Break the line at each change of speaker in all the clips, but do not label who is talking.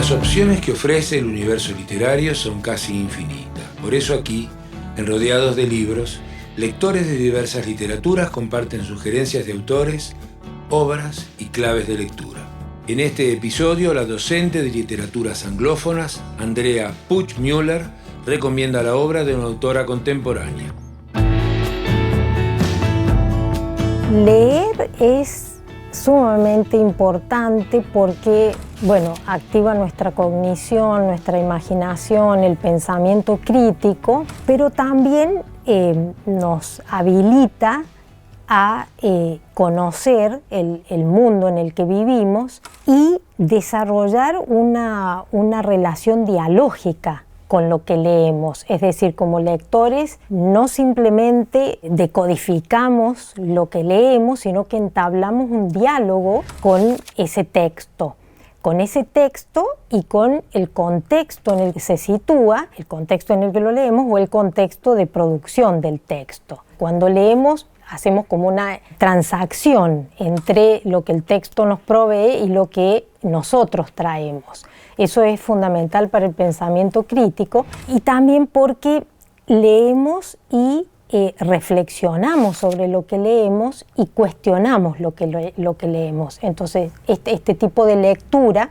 Las opciones que ofrece el universo literario son casi infinitas. Por eso aquí, en Rodeados de Libros, lectores de diversas literaturas comparten sugerencias de autores, obras y claves de lectura. En este episodio, la docente de literaturas anglófonas, Andrea Puig-Müller, recomienda la obra de una autora contemporánea.
Leer es sumamente importante porque, activa nuestra cognición, nuestra imaginación, el pensamiento crítico, pero también nos habilita a conocer el mundo en el que vivimos y desarrollar una relación dialógica con lo que leemos. Es decir, como lectores no simplemente decodificamos lo que leemos, sino que entablamos un diálogo con ese texto y con el contexto en el que se sitúa, el contexto en el que lo leemos o el contexto de producción del texto. Cuando leemos, hacemos como una transacción entre lo que el texto nos provee y lo que nosotros traemos. Eso es fundamental para el pensamiento crítico y también porque leemos y reflexionamos sobre lo que leemos y cuestionamos lo que leemos. Entonces, este tipo de lectura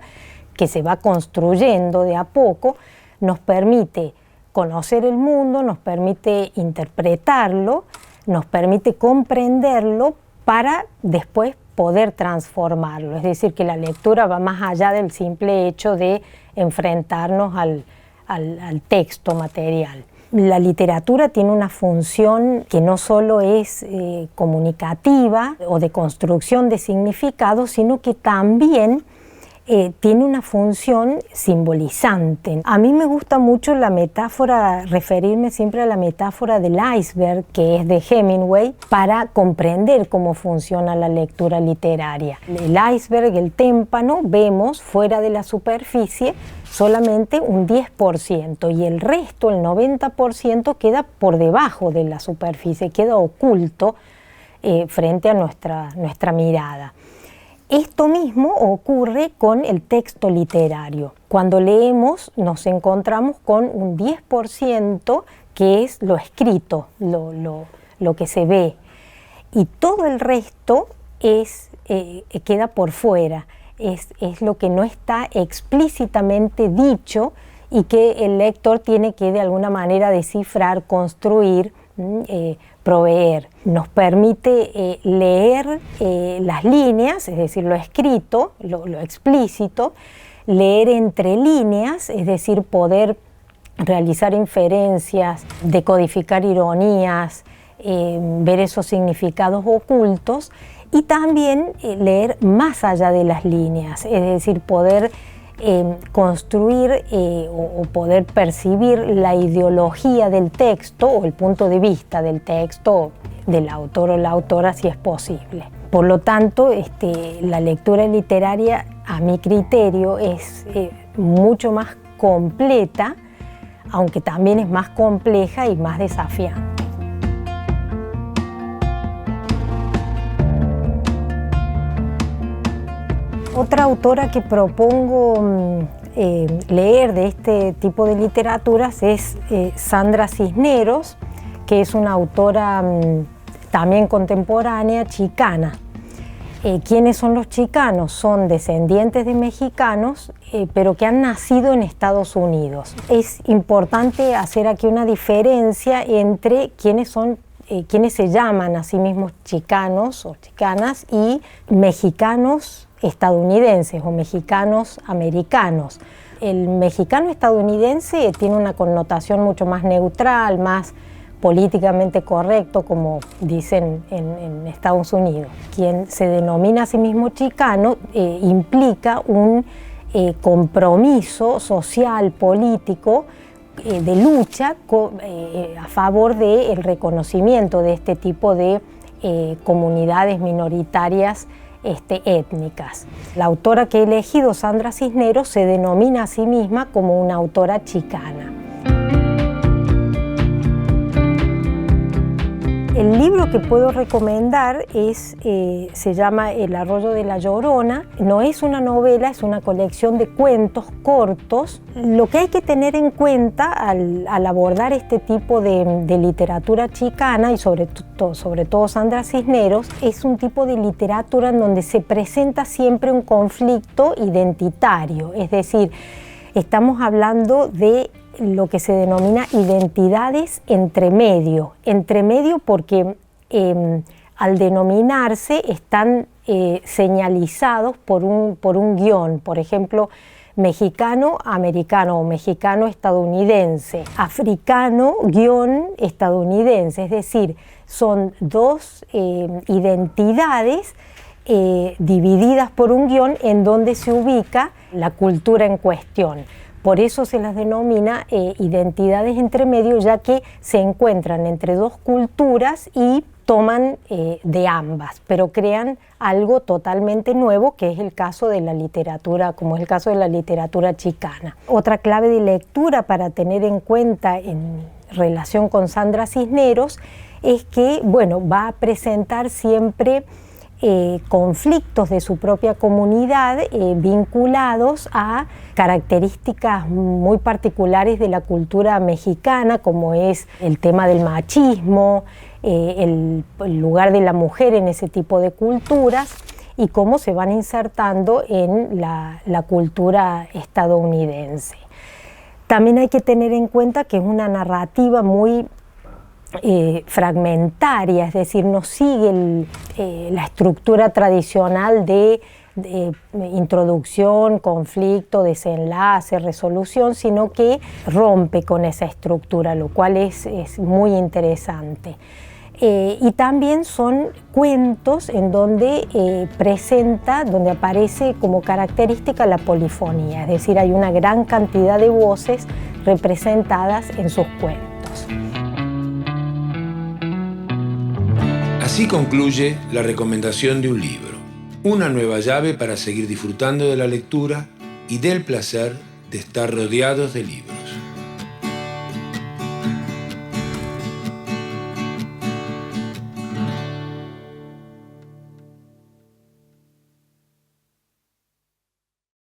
que se va construyendo de a poco nos permite conocer el mundo, nos permite interpretarlo, nos permite comprenderlo para después poder transformarlo. Es decir, que la lectura va más allá del simple hecho de enfrentarnos al texto material. La literatura tiene una función que no solo es comunicativa o de construcción de significados, sino que también tiene una función simbolizante. A mí me gusta mucho la metáfora, referirme siempre a la metáfora del iceberg, que es de Hemingway, para comprender cómo funciona la lectura literaria. El iceberg, el témpano, vemos fuera de la superficie solamente un 10% y el resto, el 90%, queda por debajo de la superficie, queda oculto frente a nuestra mirada. Esto mismo ocurre con el texto literario. Cuando leemos nos encontramos con un 10% que es lo escrito, lo que se ve, y todo el resto queda por fuera, es lo que no está explícitamente dicho y que el lector tiene que de alguna manera descifrar, construir, proveer. Nos permite leer las líneas, es decir, lo escrito, lo explícito, leer entre líneas, es decir, poder realizar inferencias, decodificar ironías, ver esos significados ocultos y también leer más allá de las líneas, es decir, poder construir o poder percibir la ideología del texto o el punto de vista del texto del autor o la autora si es posible. Por lo tanto, la lectura literaria, a mi criterio, es mucho más completa, aunque también es más compleja y más desafiante. Otra autora que propongo leer de este tipo de literaturas es Sandra Cisneros, que es una autora también contemporánea chicana. ¿Quiénes son los chicanos? Son descendientes de mexicanos, pero que han nacido en Estados Unidos. Es importante hacer aquí una diferencia entre quienes se llaman a sí mismos chicanos o chicanas y mexicanos estadounidenses o mexicanos americanos. El mexicano estadounidense tiene una connotación mucho más neutral, más políticamente correcto, como dicen en Estados Unidos. Quien se denomina a sí mismo chicano implica un compromiso social, político, de lucha a favor del reconocimiento de este tipo de comunidades minoritarias étnicas. La autora que he elegido, Sandra Cisneros, se denomina a sí misma como una autora chicana. El libro que puedo recomendar se llama El arroyo de la Llorona. No es una novela, es una colección de cuentos cortos. Lo que hay que tener en cuenta al abordar este tipo de literatura chicana, y sobre todo Sandra Cisneros, es un tipo de literatura en donde se presenta siempre un conflicto identitario. Es decir, estamos hablando de lo que se denomina identidades entre medio porque al denominarse están señalizados por un guión, por ejemplo, mexicano-americano o mexicano-estadounidense, africano-estadounidense, es decir, son dos identidades divididas por un guión en donde se ubica la cultura en cuestión. Por eso se las denomina identidades entre medio, ya que se encuentran entre dos culturas y toman de ambas, pero crean algo totalmente nuevo, que es el caso de la literatura, como es el caso de la literatura chicana. Otra clave de lectura para tener en cuenta en relación con Sandra Cisneros es que, bueno, va a presentar siempre conflictos de su propia comunidad vinculados a características muy particulares de la cultura mexicana, como es el tema del machismo, el lugar de la mujer en ese tipo de culturas y cómo se van insertando en la cultura estadounidense. También hay que tener en cuenta que es una narrativa muy fragmentaria, es decir, no sigue la estructura tradicional de introducción, conflicto, desenlace, resolución, sino que rompe con esa estructura, lo cual es muy interesante. Y también son cuentos en donde donde aparece como característica la polifonía, es decir, hay una gran cantidad de voces representadas en sus cuentos.
Así concluye la recomendación de un libro, una nueva llave para seguir disfrutando de la lectura y del placer de estar rodeados de libros.